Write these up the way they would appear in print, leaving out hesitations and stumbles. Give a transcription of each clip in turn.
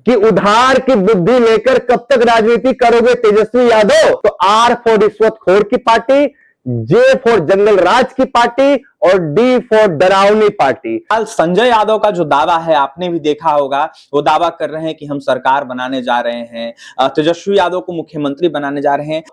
कि उधार की बुद्धि लेकर कब तक राजनीति करोगे तेजस्वी यादव? तो आर फॉर रिश्वतखोर की पार्टी, जे फॉर जंगल राज की पार्टी और डी फॉर डरावनी पार्टी। संजय यादव का जो दावा है आपने भी देखा होगा, वो दावा कर रहे हैं कि हम सरकार बनाने जा रहे हैं, तेजस्वी यादव को मुख्यमंत्री बनाने जा रहे हैं।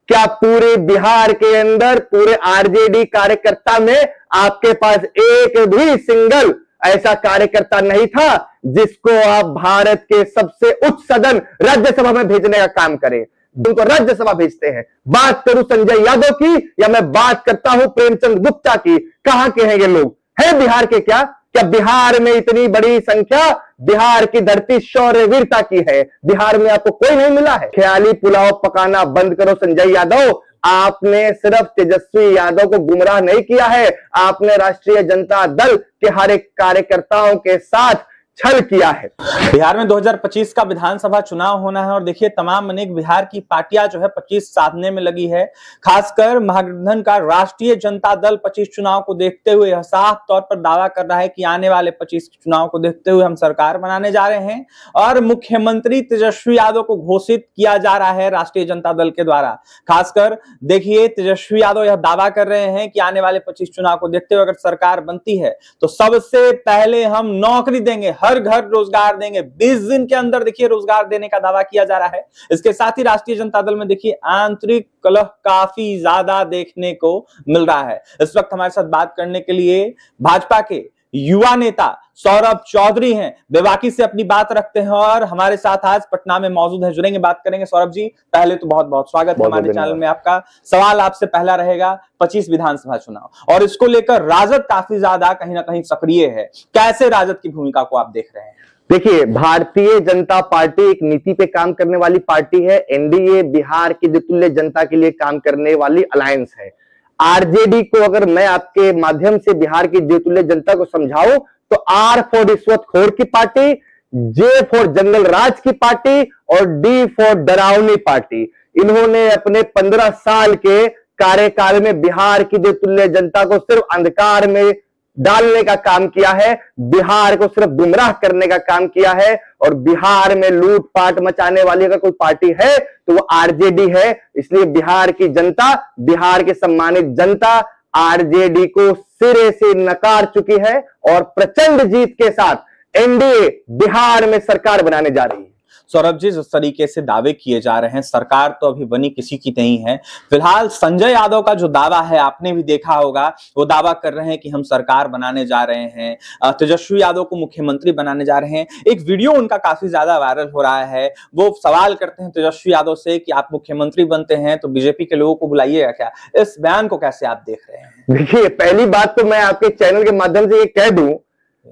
क्या पूरे बिहार के अंदर पूरे आरजेडी कार्यकर्ता में आपके पास एक भी सिंगल ऐसा कार्यकर्ता नहीं था जिसको आप भारत के सबसे उच्च सदन राज्यसभा में भेजने का काम करें? उनको राज्यसभा भेजते हैं। बात करूं संजय यादव की या मैं बात करता हूं प्रेमचंद गुप्ता की, कहां के हैं ये लोग? है बिहार के क्या? क्या बिहार में इतनी बड़ी संख्या बिहार की धरती शौर्य वीरता की है? बिहार में आपको कोई नहीं मिला है? ख्याली पुलाव पकाना बंद करो संजय यादव। आपने सिर्फ तेजस्वी यादव को गुमराह नहीं किया है, आपने राष्ट्रीय जनता दल के हर एक कार्यकर्ताओं के साथ छल किया है। बिहार में 2025 का विधानसभा चुनाव होना है और देखिए तमाम अनेक बिहार की पार्टियां जो है 25 साधने में लगी है। खासकर महागठबंधन का राष्ट्रीय जनता दल 25 चुनाव को देखते हुए यह साफ तौर पर दावा कर रहा है कि आने वाले 25 चुनाव को देखते हुए हम सरकार बनाने जा रहे हैं और मुख्यमंत्री तेजस्वी यादव को घोषित किया जा रहा है राष्ट्रीय जनता दल के द्वारा। खासकर देखिए तेजस्वी यादव यह दावा कर रहे हैं कि आने वाले 25 चुनाव को देखते हुए अगर सरकार बनती है तो सबसे पहले हम नौकरी देंगे, हर घर रोजगार देंगे, 20 दिन के अंदर देखिए रोजगार देने का दावा किया जा रहा है। इसके साथ ही राष्ट्रीय जनता दल में देखिए आंतरिक कलह काफी ज्यादा देखने को मिल रहा है। इस वक्त हमारे साथ बात करने के लिए भाजपा के युवा नेता सौरभ चौधरी हैं, बेबाकी से अपनी बात रखते हैं और हमारे साथ आज पटना में मौजूद हैं, जुड़ेंगे, बात करेंगे। सौरभ जी पहले तो बहुत बहुत स्वागत है हमारे चैनल में आपका। सवाल आपसे पहला रहेगा 25 विधानसभा चुनाव और इसको लेकर राजद काफी ज्यादा कहीं ना कहीं सक्रिय है, कैसे राजद की भूमिका को आप देख रहे हैं? देखिए, भारतीय जनता पार्टी एक नीति पे काम करने वाली पार्टी है। एनडीए बिहार की तुल्य जनता के लिए काम करने वाली अलायंस है। आरजेडी को अगर मैं आपके माध्यम से बिहार की देवतुल्य जनता को समझाऊं तो आर फॉर रिश्वतखोर की पार्टी, जे फॉर जंगल राज की पार्टी और डी फॉर डरावनी पार्टी। इन्होंने अपने 15 साल के कार्यकाल में बिहार की देवतुल्य जनता को सिर्फ अंधकार में डालने का काम किया है, बिहार को सिर्फ गुमराह करने का काम किया है। और बिहार में लूटपाट मचाने वाली अगर कोई पार्टी है तो वो आरजेडी है। इसलिए बिहार की जनता, बिहार की सम्मानित जनता आरजेडी को सिरे से नकार चुकी है और प्रचंड जीत के साथ एनडीए बिहार में सरकार बनाने जा रही है। सौरभ जी, जिस तरीके से दावे किए जा रहे हैं, सरकार तो अभी बनी किसी की नहीं है। फिलहाल संजय यादव का जो दावा है आपने भी देखा होगा, वो दावा कर रहे हैं कि हम सरकार बनाने जा रहे हैं, तेजस्वी यादव को मुख्यमंत्री बनाने जा रहे हैं। एक वीडियो उनका काफी ज्यादा वायरल हो रहा है, वो सवाल करते हैं तेजस्वी यादव से कि आप मुख्यमंत्री बनते हैं तो बीजेपी के लोगों को बुलाइएगा क्या? इस बयान को कैसे आप देख रहे हैं? देखिए, पहली बात तो मैं आपके चैनल के माध्यम से ये कह दूं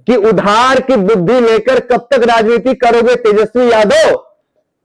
कि उधार की बुद्धि लेकर कब तक राजनीति करोगे तेजस्वी यादव?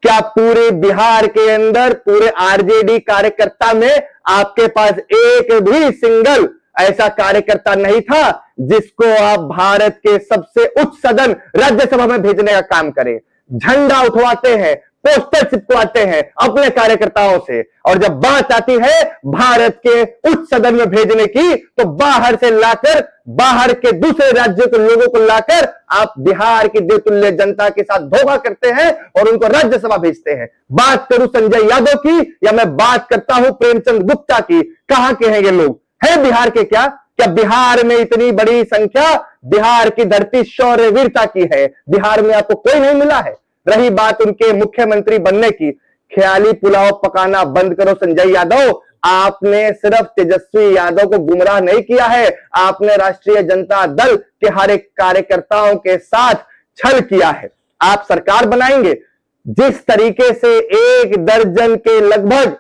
क्या पूरे बिहार के अंदर पूरे आरजेडी कार्यकर्ता में आपके पास एक भी सिंगल ऐसा कार्यकर्ता नहीं था जिसको आप भारत के सबसे उच्च सदन राज्यसभा में भेजने का काम करें? झंडा उठवाते हैं, पोस्टर चिपकवाते हैं अपने कार्यकर्ताओं से, और जब बात आती है भारत के उच्च सदन में भेजने की तो बाहर से लाकर, बाहर के दूसरे राज्यों के लोगों को लाकर आप बिहार की देवतुल्य जनता के साथ धोखा करते हैं और उनको राज्यसभा भेजते हैं। बात करूं संजय यादव की या मैं बात करता हूं प्रेमचंद गुप्ता की, कहां के हैं ये लोग? है बिहार के क्या? क्या बिहार में इतनी बड़ी संख्या बिहार की धरती शौर्य वीरता की है? बिहार में आपको कोई नहीं मिला है? रही बात उनके मुख्यमंत्री बनने की, ख्याली पुलाव पकाना बंद करो संजय यादव। आपने सिर्फ तेजस्वी यादव को गुमराह नहीं किया है, आपने राष्ट्रीय जनता दल के हर एक कार्यकर्ताओं के साथ छल किया है। आप सरकार बनाएंगे, जिस तरीके से 1 दर्जन के लगभग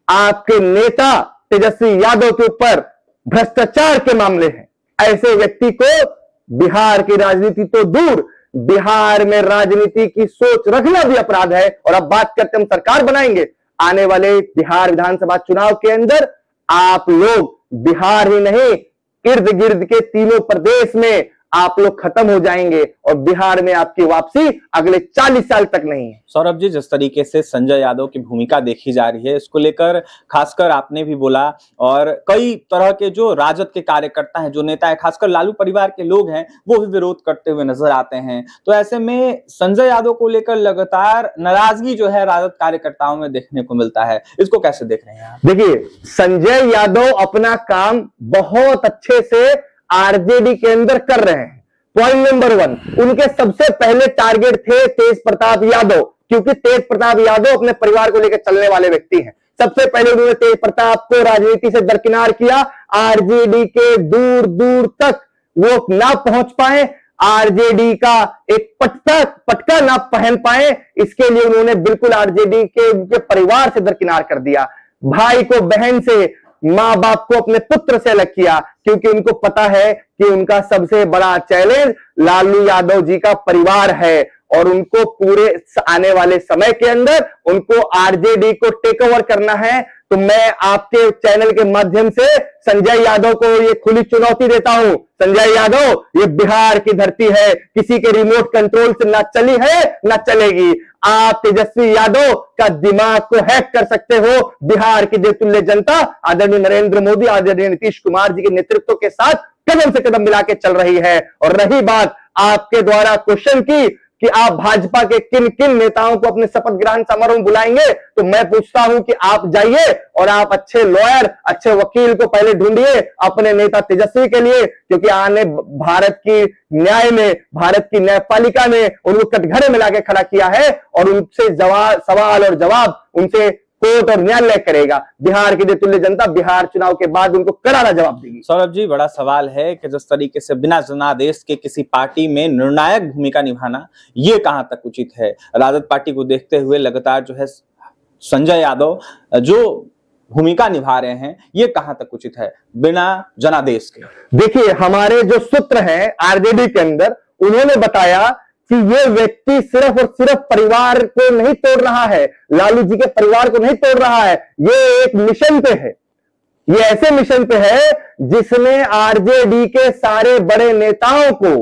आपके नेता तेजस्वी यादव के ऊपर भ्रष्टाचार के मामले हैं, ऐसे व्यक्ति को बिहार की राजनीति तो दूर, बिहार में राजनीति की सोच रखना भी अपराध है। और अब बात करते हम सरकार बनाएंगे। आने वाले बिहार विधानसभा चुनाव के अंदर आप लोग बिहार ही नहीं, इर्द गिर्द के तीनों प्रदेश में आप लोग खत्म हो जाएंगे और बिहार में आपकी वापसी अगले 40 साल तक नहीं है। सौरभ जी, जिस तरीके से संजय यादव की भूमिका देखी जा रही है, इसको लेकर खासकर आपने भी बोला और कई तरह के जो राजद के कार्यकर्ता हैं, जो नेता है, खासकर लालू परिवार के लोग हैं, वो भी विरोध करते हुए नजर आते हैं। तो ऐसे में संजय यादव को लेकर लगातार नाराजगी जो है राजद कार्यकर्ताओं में देखने को मिलता है, इसको कैसे देख रहे हैं आप? देखिए, संजय यादव अपना काम बहुत अच्छे से आरजेडी के अंदर कर रहे हैं। पॉइंट नंबर 1, उनके सबसे पहले टारगेट थे तेज प्रताप यादव, क्योंकि तेज प्रताप यादव अपने परिवार को लेकर चलने वाले व्यक्ति हैं। सबसे पहले उन्होंने तेज प्रताप को राजनीति से दरकिनार किया, आरजेडी के दूर दूर तक वो ना पहुंच पाए, आरजेडी का एक पटका ना पहन पाए, इसके लिए उन्होंने बिल्कुल आरजेडी के उनके परिवार से दरकिनार कर दिया। भाई को बहन से, मां बाप को अपने पुत्र से अलग किया, क्योंकि उनको पता है कि उनका सबसे बड़ा चैलेंज लालू यादव जी का परिवार है और उनको पूरे आने वाले समय के अंदर उनको आरजेडी को टेक ओवर करना है। तो मैं आपके चैनल के माध्यम से संजय यादव को ये खुली चुनौती देता हूं। संजय यादव, ये बिहार की धरती है, किसी के रिमोट कंट्रोल से ना चली है ना चलेगी। आप तेजस्वी यादव का दिमाग को हैक कर सकते हो। बिहार की देवतुल्य जनता आदरणीय नरेंद्र मोदी, आदरणीय नीतीश कुमार जी के नेतृत्व के साथ कदम से कदम मिला के चल रही है। और रही बात आपके द्वारा क्वेश्चन की कि आप भाजपा के किन किन नेताओं को अपने शपथ ग्रहण समारोह में बुलाएंगे, तो मैं पूछता हूं कि आप जाइए और आप अच्छे लॉयर, अच्छे वकील को पहले ढूंढिए अपने नेता तेजस्वी के लिए, क्योंकि आने भारत की न्याय में, भारत की न्यायपालिका ने उनको कटघरे में लाके खड़ा किया है और उनसे सवाल और जवाब उनसे कोर्ट और न्यायालय करेगा। बिहार की देवतुल्य जनता बिहार चुनाव के बाद उनको करारा जवाब देगी। सौरभ जी, बड़ा सवाल है कि जिस तरीके से बिना जनादेश के किसी पार्टी में निर्णायक भूमिका निभाना, ये कहां तक उचित है? राजद पार्टी को देखते हुए लगातार जो है संजय यादव जो भूमिका निभा रहे हैं, ये कहां तक उचित है बिना जनादेश के? देखिए, हमारे जो सूत्र हैं आरजेडी के अंदर, उन्होंने बताया कि ये व्यक्ति सिर्फ और सिर्फ परिवार को नहीं तोड़ रहा है, लालू जी के परिवार को नहीं तोड़ रहा है, ये एक मिशन पे है। ये ऐसे मिशन पे है जिसने आरजेडी के सारे बड़े नेताओं को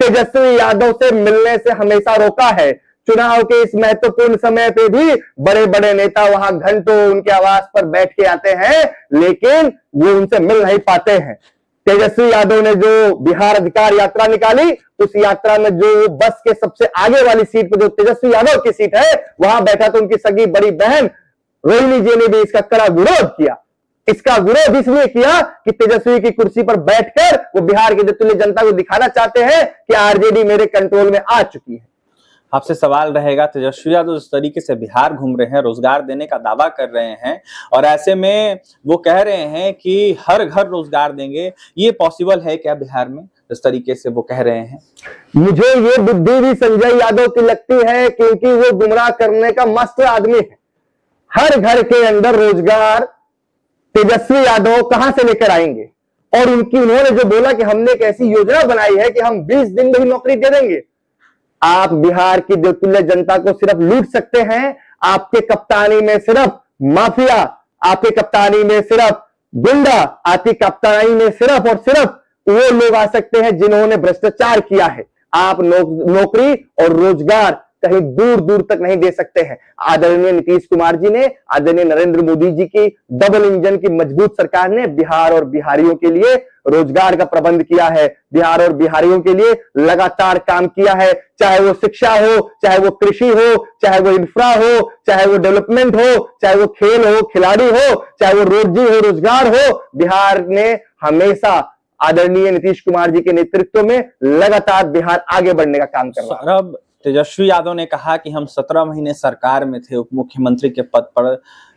तेजस्वी यादव से मिलने से हमेशा रोका है। चुनाव के इस महत्वपूर्ण समय पे भी बड़े बड़े नेता वहां घंटों उनके आवास पर बैठ के आते हैं, लेकिन वो उनसे मिल नहीं पाते हैं। तेजस्वी यादव ने जो बिहार अधिकार यात्रा निकाली, उस यात्रा में जो बस के सबसे आगे वाली सीट पर जो तेजस्वी यादव की सीट है, वहां बैठा तो उनकी सगी बड़ी बहन रोहिणी जी ने भी इसका कड़ा विरोध किया। इसका विरोध इसलिए किया कि तेजस्वी की कुर्सी पर बैठकर वो बिहार की देवतुल्य जनता को दिखाना चाहते हैं कि आरजेडी मेरे कंट्रोल में आ चुकी है। आपसे सवाल रहेगा, तेजस्वी यादव जिस तरीके से बिहार घूम रहे हैं, रोजगार देने का दावा कर रहे हैं और ऐसे में वो कह रहे हैं कि हर घर रोजगार देंगे, ये पॉसिबल है क्या बिहार में, जिस तरीके से वो कह रहे हैं? मुझे ये बुद्धि भी संजय यादव की लगती है, क्योंकि वो गुमराह करने का मस्त आदमी है। हर घर के अंदर रोजगार तेजस्वी यादव कहां से लेकर आएंगे? और उन्होंने जो बोला कि हमने एक ऐसी योजना बनाई है कि हम 20 दिन में ही नौकरी दे देंगे। आप बिहार की देवतुल्य जनता को सिर्फ लूट सकते हैं। आपके कप्तानी में सिर्फ माफिया, आपकी कप्तानी में सिर्फ गुंडा, आपकी कप्तानी में सिर्फ और सिर्फ वो लोग आ सकते हैं जिन्होंने भ्रष्टाचार किया है। आप नौकरी और रोजगार कहीं दूर दूर तक नहीं दे सकते हैं। आदरणीय नीतीश कुमार जी ने, आदरणीय नरेंद्र मोदी जी की डबल इंजन की मजबूत सरकार ने बिहार और बिहारियों के लिए रोजगार का प्रबंध किया है। बिहार और बिहारियों के लिए लगातार काम किया है, चाहे वो शिक्षा हो, चाहे वो कृषि हो, चाहे वो इंफ्रा हो, चाहे वो डेवलपमेंट हो, चाहे वो खेल हो, खिलाड़ी हो, चाहे वो रोजी हो, रोजगार हो। बिहार ने हमेशा आदरणीय नीतीश कुमार जी के नेतृत्व में लगातार बिहार आगे बढ़ने का काम कर रहा है। तेजस्वी यादव ने कहा कि हम 17 महीने सरकार में थे, उप मुख्यमंत्री के पद पर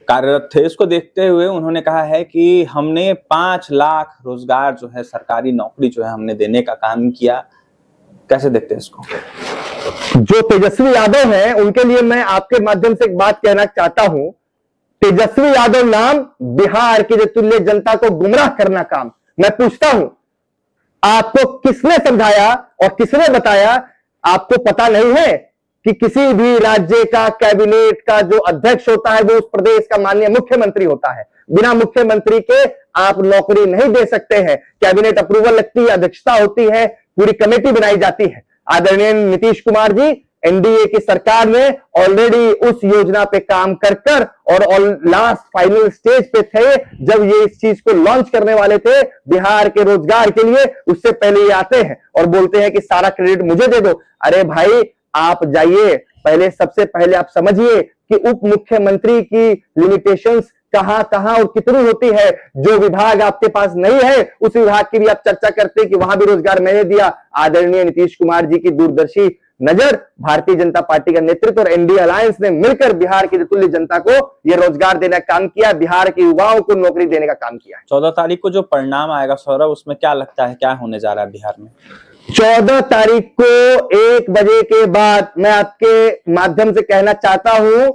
कार्यरत थे। इसको देखते हुए उन्होंने कहा है कि हमने 5 लाख रोजगार जो है, सरकारी नौकरी जो है, हमने देने का काम किया। कैसे देखते हैं इसको? जो तेजस्वी यादव हैं, उनके लिए मैं आपके माध्यम से एक बात कहना चाहता हूं। तेजस्वी यादव नाम बिहार की देवतुल्य जनता को गुमराह करना काम। मैं पूछता हूं, आपको किसने समझाया और किसने बताया? आपको पता नहीं है कि किसी भी राज्य का कैबिनेट का जो अध्यक्ष होता है वो उस प्रदेश का माननीय मुख्यमंत्री होता है। बिना मुख्यमंत्री के आप नौकरी नहीं दे सकते हैं। कैबिनेट अप्रूवल लगती है, अध्यक्षता होती है, पूरी कमेटी बनाई जाती है। आदरणीय नीतीश कुमार जी, एनडीए की सरकार ने ऑलरेडी उस योजना पे काम कर कर और लास्ट फाइनल स्टेज पे थे जब ये इस चीज को लॉन्च करने वाले थे बिहार के रोजगार के लिए। उससे पहले ये आते हैं और बोलते हैं कि सारा क्रेडिट मुझे दे दो। अरे भाई, आप जाइए, पहले सबसे पहले आप समझिए कि उप मुख्यमंत्री की लिमिटेशंस कहां कहां और कितनी होती है। जो विभाग आपके पास नहीं है उस विभाग की भी आप चर्चा करते हैं कि वहां भी रोजगार मैंने दिया। आदरणीय नीतीश कुमार जी की दूरदर्शी नजर, भारतीय जनता पार्टी का नेतृत्व और एनडीए अलायंस ने मिलकर बिहार की तुल्य जनता को यह रोजगार देने का काम किया, बिहार के युवाओं को नौकरी देने का काम किया। 14 तारीख को जो परिणाम आएगा सौरभ, उसमें क्या लगता है क्या होने जा रहा है बिहार में? 14 तारीख को 1 बजे के बाद मैं आपके माध्यम से कहना चाहता हूं,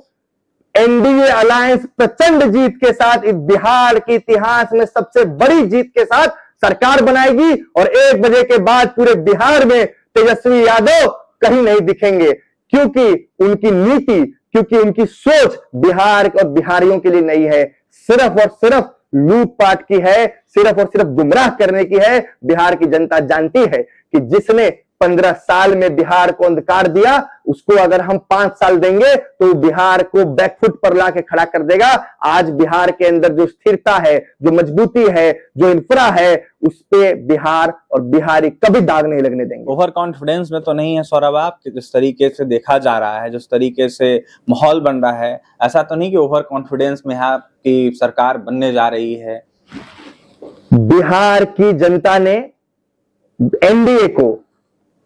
एनडीए अलायंस प्रचंड जीत के साथ इस बिहार के इतिहास में सबसे बड़ी जीत के साथ सरकार बनाएगी और 1 बजे के बाद पूरे बिहार में तेजस्वी यादव कहीं नहीं दिखेंगे, क्योंकि उनकी नीति, क्योंकि उनकी सोच बिहार और बिहारियों के लिए नहीं है, सिर्फ और सिर्फ लूटपाट की है, सिर्फ और सिर्फ गुमराह करने की है। बिहार की जनता जानती है कि जिसने 15 साल में बिहार को अंधकार दिया, उसको अगर हम 5 साल देंगे तो बिहार को बैकफुट पर लाके खड़ा कर देगा। आज बिहार के अंदर जो स्थिरता है, जो मजबूती है, जो इंफ्रा है, उस पे बिहार और बिहारी कभी दाग नहीं लगने देंगे। ओवर कॉन्फिडेंस में तो नहीं है सौरभ आप, कि जिस तरीके से देखा जा रहा है, जिस तरीके से माहौल बन रहा है, ऐसा तो नहीं कि ओवर कॉन्फिडेंस में है आपकी सरकार बनने जा रही है? बिहार की जनता ने एनडीए को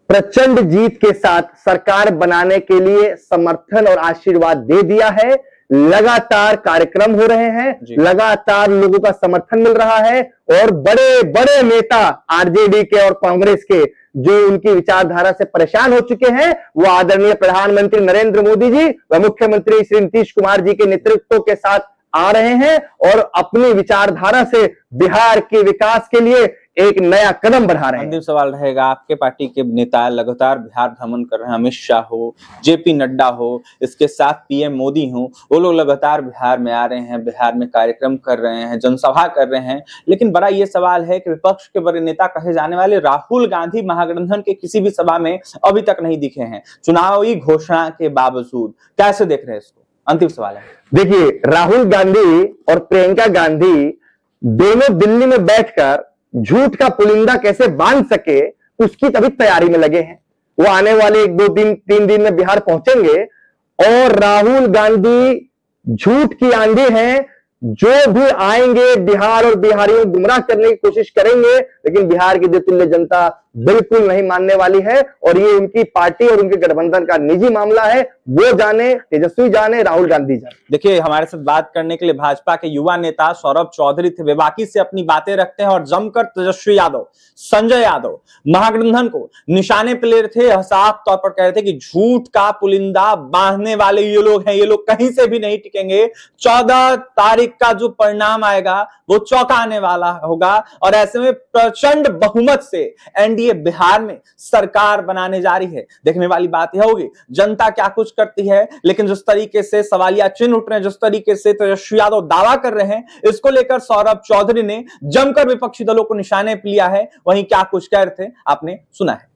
प्रचंड जीत के साथ सरकार बनाने के लिए समर्थन और आशीर्वाद दे दिया है। लगातार कार्यक्रम हो रहे हैं, लगातार लोगों का समर्थन मिल रहा है और बड़े बड़े नेता आरजेडी के और कांग्रेस के जो उनकी विचारधारा से परेशान हो चुके हैं, वो आदरणीय प्रधानमंत्री नरेंद्र मोदी जी व मुख्यमंत्री श्री नीतीश कुमार जी के नेतृत्व के साथ आ रहे हैं और अपनी विचारधारा से बिहार के विकास के लिए एक नया कदम बढ़ा रहे हैं। अंतिम सवाल रहेगा, आपके पार्टी के नेता लगातार बिहार भ्रमण कर रहे हैं, अमित शाह हो, जेपी नड्डा हो, इसके साथ पीएम मोदी हो, वो लोग लगातार बिहार में आ रहे हैं, बिहार में कार्यक्रम कर रहे हैं, जनसभा कर रहे हैं, लेकिन बड़ा ये सवाल है कि विपक्ष के बड़े नेता कहे जाने वाले राहुल गांधी महागठबंधन के किसी भी सभा में अभी तक नहीं दिखे हैं, चुनावी घोषणा के बावजूद। कैसे देख रहे हैं इसको? अंतिम सवाल है। देखिए, राहुल गांधी और प्रियंका गांधी दोनों दिल्ली में बैठकर झूठ का पुलिंदा कैसे बांध सके उसकी तभी तैयारी में लगे हैं। वो आने वाले 1-2-3 दिन में बिहार पहुंचेंगे और राहुल गांधी झूठ की आंधी हैं, जो भी आएंगे बिहार और बिहारियों को गुमराह करने की कोशिश करेंगे, लेकिन बिहार की तुल्य जनता बिल्कुल नहीं मानने वाली है। और ये उनकी पार्टी और उनके गठबंधन का निजी मामला है, वो जाने, तेजस्वी जाने, राहुल गांधी जाने। देखिए, हमारे साथ बात करने के लिए भाजपा के युवा नेता सौरभ चौधरी थे, वे बाकी से अपनी बातें रखते हैं और जमकर तेजस्वी यादव, संजय यादव, महागठबंधन को निशाने पे ले रहे थे। साफ तौर पर कह रहे थे कि झूठ का पुलिंदा बांधने वाले ये लोग हैं, ये लोग कहीं से भी नहीं टिकेंगे। 14 तारीख का जो परिणाम आएगा वो चौंकाने वाला होगा और ऐसे में प्रचंड बहुमत से एनडीए बिहार में सरकार बनाने जा रही है। देखने वाली बात यह होगी जनता क्या कुछ करती है, लेकिन जिस तरीके से सवालिया चिन्ह उठ रहे हैं, जिस तरीके से तेजस्वी यादव दावा कर रहे हैं, इसको लेकर सौरभ चौधरी ने जमकर विपक्षी दलों को निशाने पे लिया है। वहीं क्या कुछ कह रहे थे आपने सुना है।